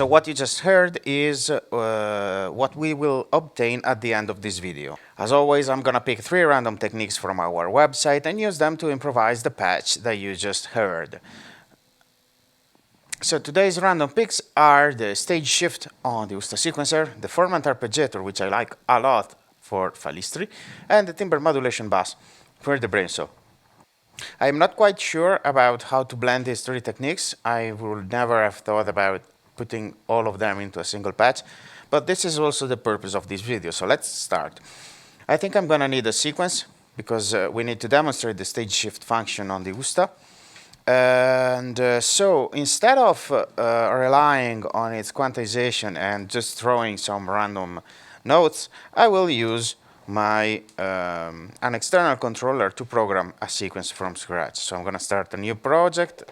So what you just heard is what we will obtain at the end of this video. As always, I'm gonna pick 3 random techniques from our website and use them to improvise the patch that you just heard. So today's random picks are the stage shift on the USTA sequencer, the Formant arpeggiator, which I like a lot for FALISTRI, and the timbre modulation bass for the BRENSO. I'm not quite sure about how to blend these 3 techniques. I would never have thought about putting all of them into a single patch, but this is also the purpose of this video, so let's start. I think I'm gonna need a sequence because we need to demonstrate the stage shift function on the USTA. And so instead of relying on its quantization and just throwing some random notes, I will use my an external controller to program a sequence from scratch. So I'm going to start a new project.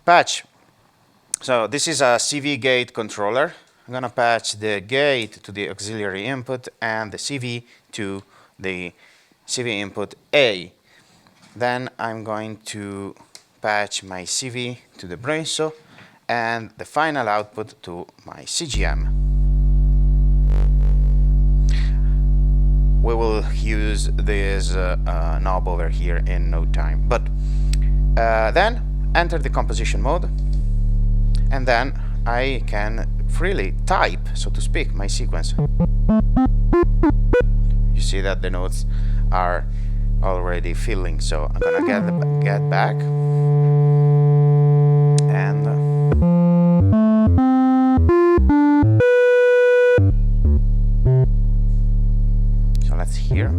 Patch. So this is a CV gate controller. I'm going to patch the gate to the auxiliary input and the CV to the CV input A. Then I'm going to patch my CV to the BRENSO and the final output to my CGM. We will use this knob over here in no time. But then enter the composition mode, and then I can freely type, so to speak, my sequence. You see that the notes are already filling, so I'm gonna get back and so let's hear.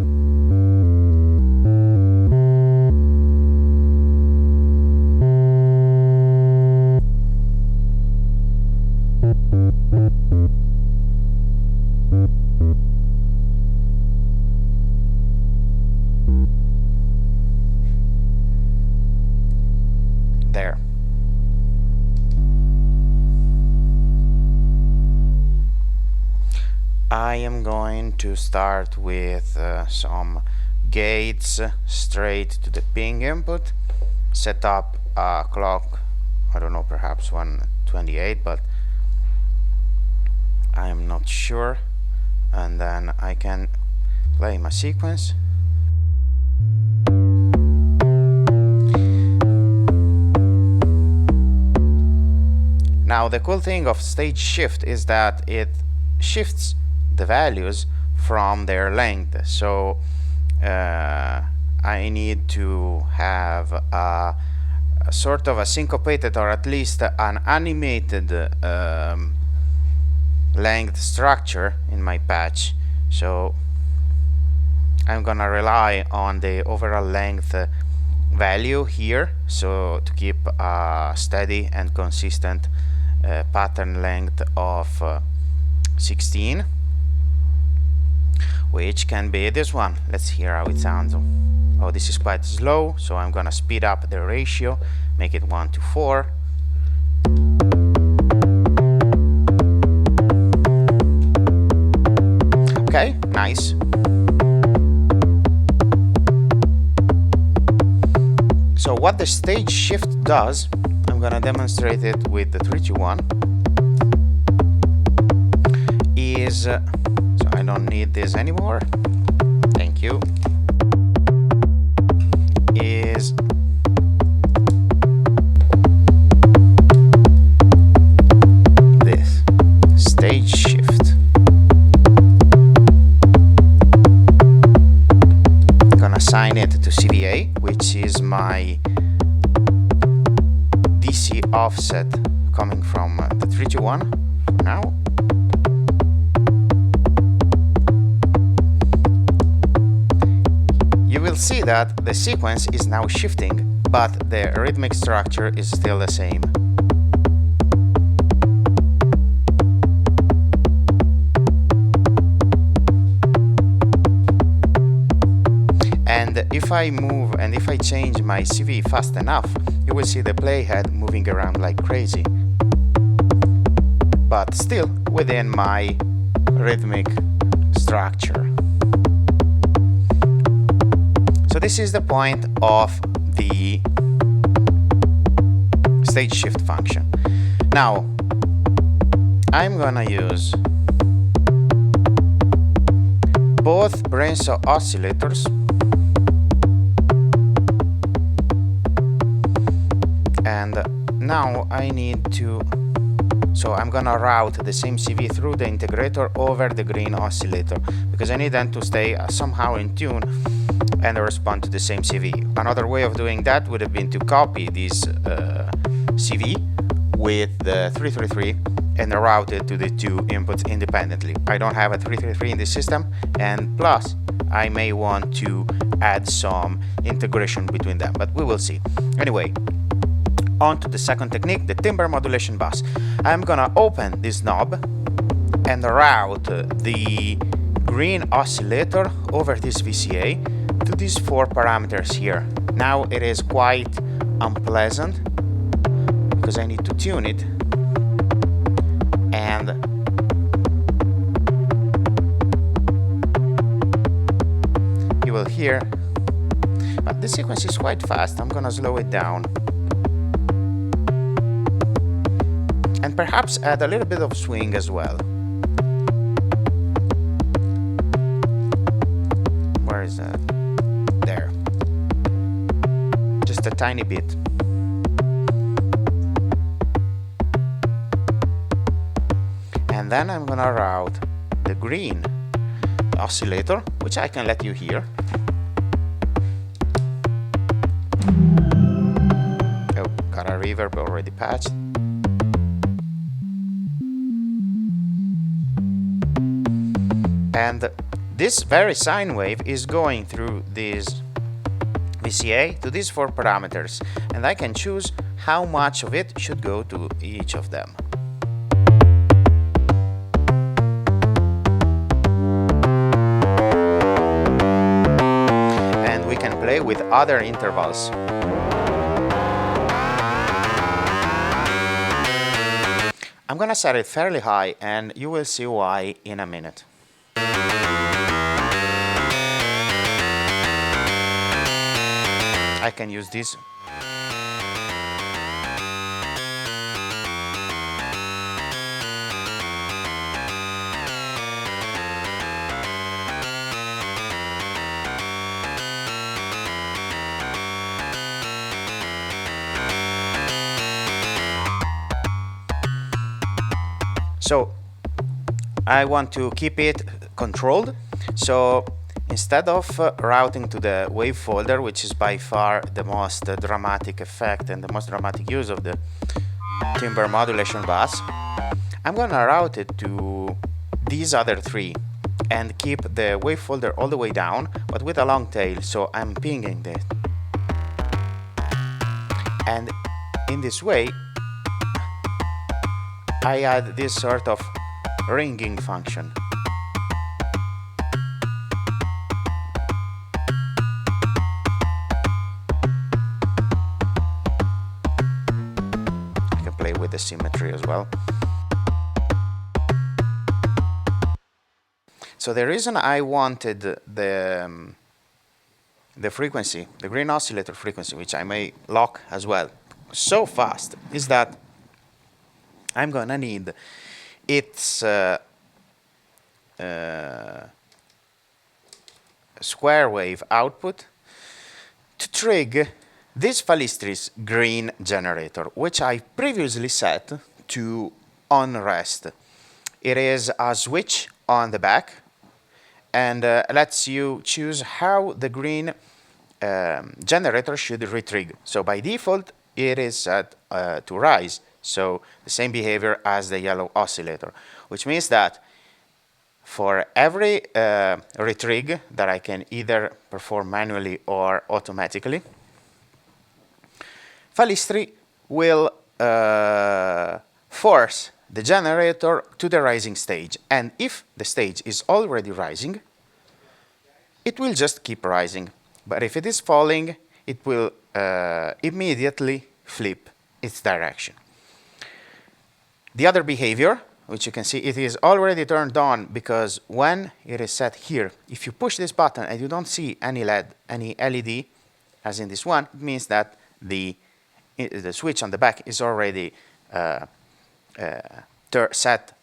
There. I am going to start with some gates straight to the ping input, set up a clock, I don't know, perhaps 128, but I'm not sure, and then I can play my sequence. Now the cool thing of stage shift is that it shifts the values from their length. So I need to have a sort of a syncopated or at least an animated length structure in my patch. So I'm gonna rely on the overall length value here, so to keep a steady and consistent pattern length of 16, which can be this one. Let's hear how it sounds. Oh, this is quite slow, so I'm gonna speed up the ratio, make it 1:4. Okay, nice. So what the stage shift does, I'm gonna demonstrate it with the 3-2-1, is so I don't need this anymore, thank you, is this stage shift. I'm gonna assign it to CVA, which is my DC offset coming from the 3-2-1 for now. You will see that the sequence is now shifting, but the rhythmic structure is still the same. And if I move and if I change my CV fast enough, you will see the playhead moving around like crazy, but still within my rhythmic structure. So this is the point of the stage shift function. Now, I'm gonna use both BRENSO oscillators and now I need to, so I'm gonna route the same CV through the integrator over the green oscillator because I need them to stay somehow in tune and respond to the same CV. Another way of doing that would have been to copy this CV with the 333 and route it to the two inputs independently. I don't have a 333 in this system, and plus I may want to add some integration between them, but we will see. Anyway, on to the second technique, the timbre modulation bus. I'm gonna open this knob and route the green oscillator over this VCA to these 4 parameters here. Now it is quite unpleasant because I need to tune it, and you will hear, but the sequence is quite fast. I'm gonna slow it down and perhaps add a little bit of swing as well. Where is that? There. Just a tiny bit. And then I'm gonna route the green oscillator, which I can let you hear. Oh, got a reverb already patched. And this very sine wave is going through this VCA to these 4 parameters, and I can choose how much of it should go to each of them. And we can play with other intervals. I'm gonna set it fairly high, and you will see why in a minute. I can use this. So I want to keep it controlled. So instead of routing to the wave folder, which is by far the most dramatic effect and the most dramatic use of the timbre modulation bus, I'm gonna route it to these other 3 and keep the wave folder all the way down, but with a long tail, so I'm pinging it. And in this way, I add this sort of ringing function. With the symmetry as well. So the reason I wanted the frequency, the green oscillator frequency, which I may lock as well, so fast, is that I'm gonna need its square wave output to trigger this FALISTRI's green generator, which I previously set to on rest. It is a switch on the back and lets you choose how the green generator should retrig. So by default, it is set to rise. So the same behavior as the yellow oscillator, which means that for every retrig that I can either perform manually or automatically, FALISTRI will force the generator to the rising stage. And if the stage is already rising, it will just keep rising. But if it is falling, it will immediately flip its direction. The other behavior, which you can see, it is already turned on because when it is set here, if you push this button and you don't see any LED, as in this one, it means that the switch on the back is already set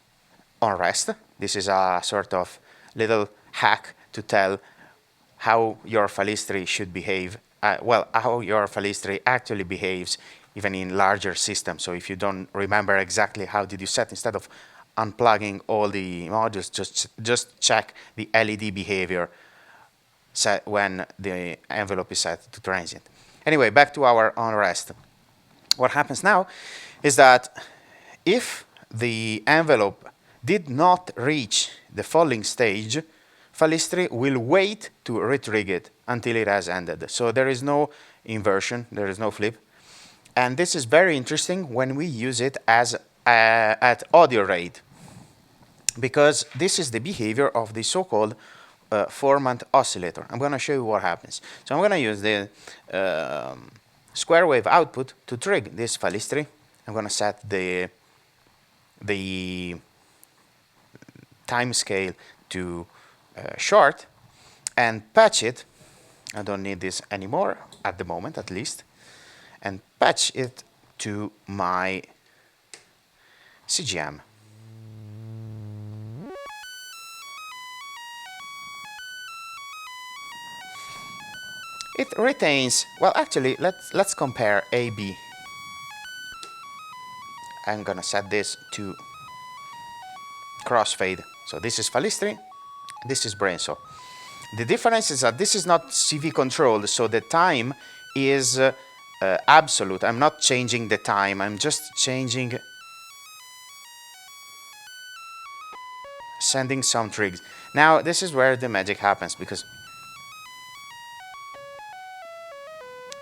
on rest. This is a sort of little hack to tell how your Falistri should behave, well, how your Falistri actually behaves even in larger systems. So if you don't remember exactly how did you set, instead of unplugging all the modules, just check the LED behavior set when the envelope is set to transient. Anyway, back to our on rest. What happens now is that if the envelope did not reach the falling stage, Falistri will wait to retrig it until it has ended. So there is no inversion, there is no flip. And this is very interesting when we use it as at audio rate, because this is the behavior of the so-called Formant oscillator. I'm going to show you what happens. So I'm going to use the square wave output to trig this Falistri. I'm going to set the time scale to short and patch it. I don't need this anymore at the moment, at least, and patch it to my CGM. It retains, well, actually, let's compare A-B. I'm gonna set this to crossfade. So this is Falistri, this is BRENSO. The difference is that this is not CV controlled, so the time is absolute. I'm not changing the time, I'm just changing, sending some trigs. Now this is where the magic happens, because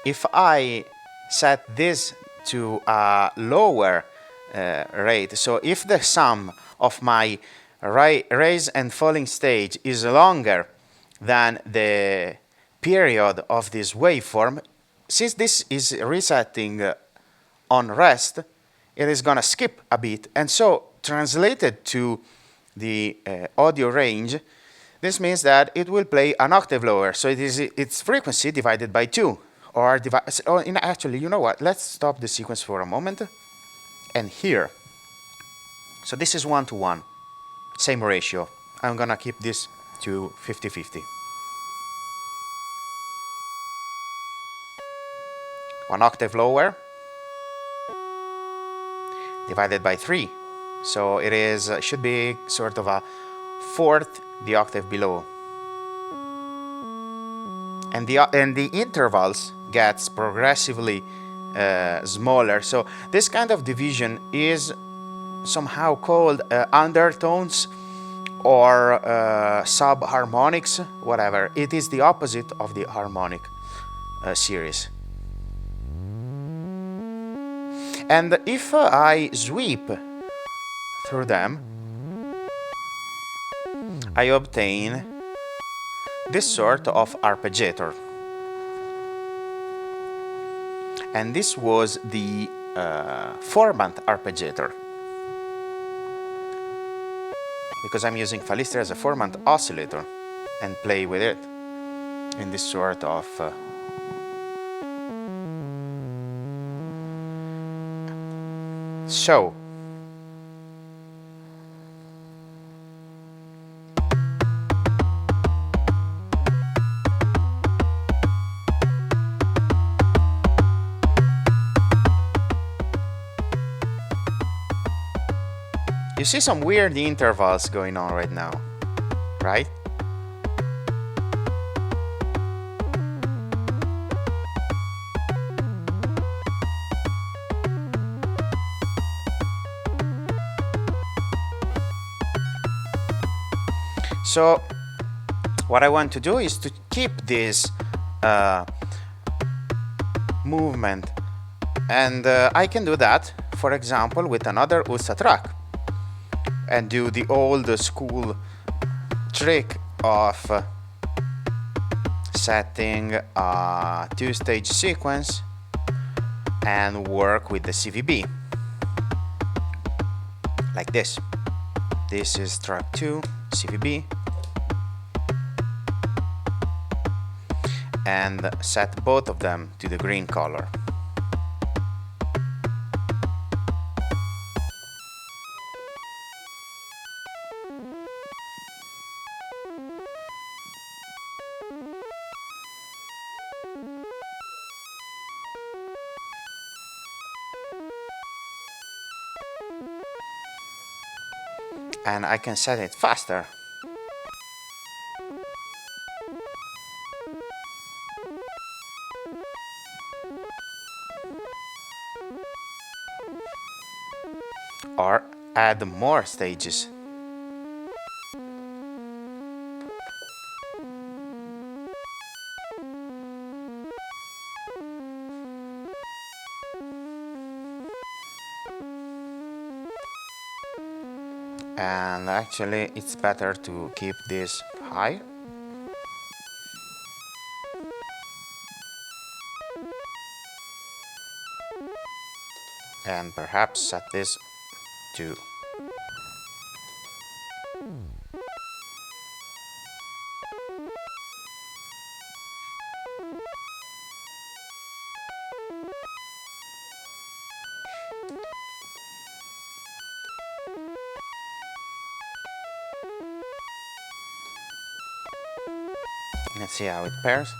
if I set this to a lower rate, so if the sum of my rise and falling stage is longer than the period of this waveform, since this is resetting on rest, it is going to skip a bit. And so translated to the audio range, this means that it will play an octave lower. So it is its frequency divided by 2. Or actually, you know what? Let's stop the sequence for a moment and here. So this is 1:1, same ratio. I'm gonna keep this to 50-50. 1 octave lower divided by 3. So it is should be sort of a fourth the octave below. And the intervals gets progressively smaller. So this kind of division is somehow called undertones or sub-harmonics, whatever. It is the opposite of the harmonic series. And if I sweep through them, I obtain this sort of arpeggiator. And this was the Formant arpeggiator, because I'm using Falistri as a Formant oscillator and play with it in this sort of so you see some weird intervals going on right now, right? So what I want to do is to keep this movement, and I can do that, for example, with another USTA track, and do the old school trick of setting a two-stage sequence and work with the CVB like this. This is track 2 CVB, and set both of them to the green color. and I can set it faster. Or add more stages. And actually it's better to keep this high. And perhaps set this to let's see how it pairs.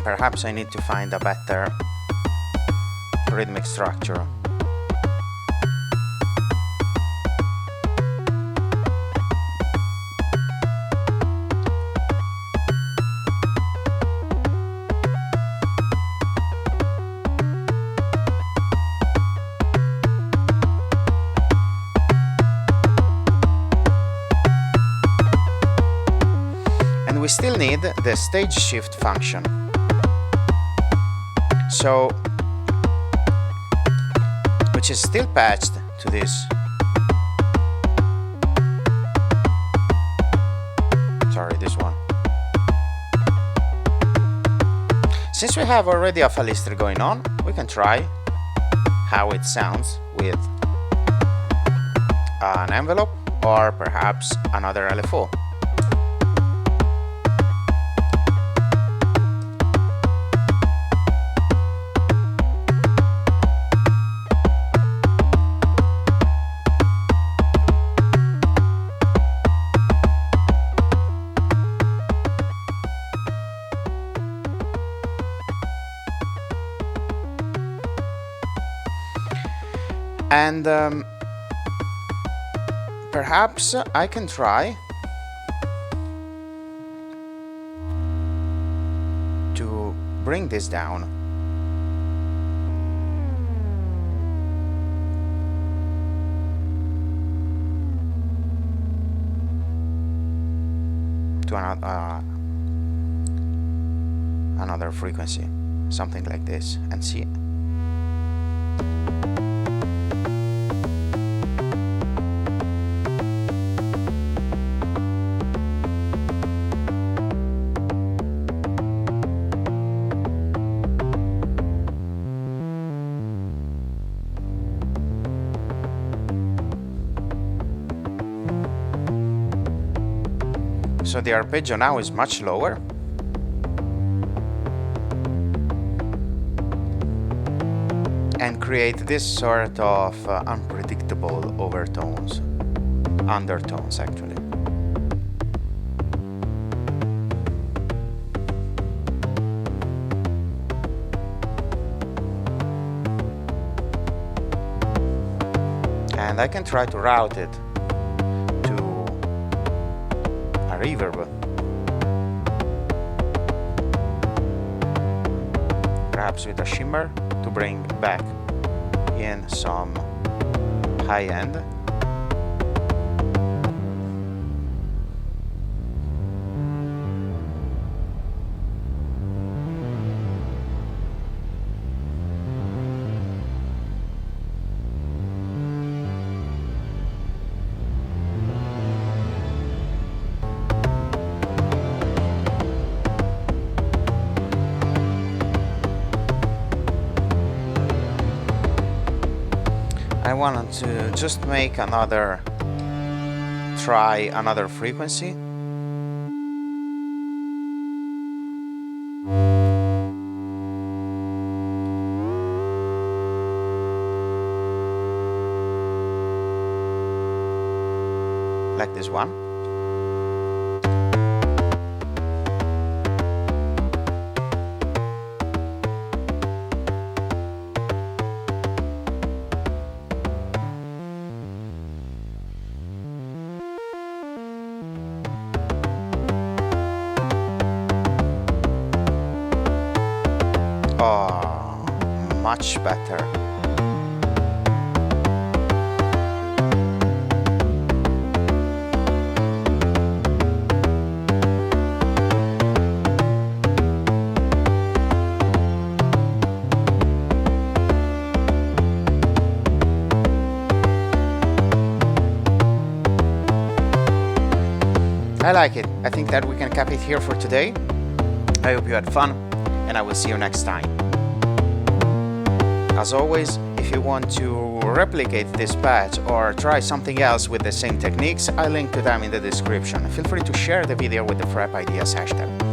Perhaps I need to find a better rhythmic structure. And we still need the stage shift function. So, which is still patched to this. Sorry, this one. Since we have already a FALISTRI going on, we can try how it sounds with an envelope or perhaps another LFO. And perhaps I can try to bring this down. To another frequency, something like this, and see. So the arpeggio now is much lower. And create this sort of unpredictable overtones, undertones actually. And I can try to route it reverb, perhaps with a shimmer to bring back in some high end. I wanted to just make another frequency. Like this one. Oh, much better. I like it. I think that we can cap it here for today. I hope you had fun, and I will see you next time. As always, if you want to replicate this patch or try something else with the same techniques, I link to them in the description. Feel free to share the video with the FREP Ideas hashtag.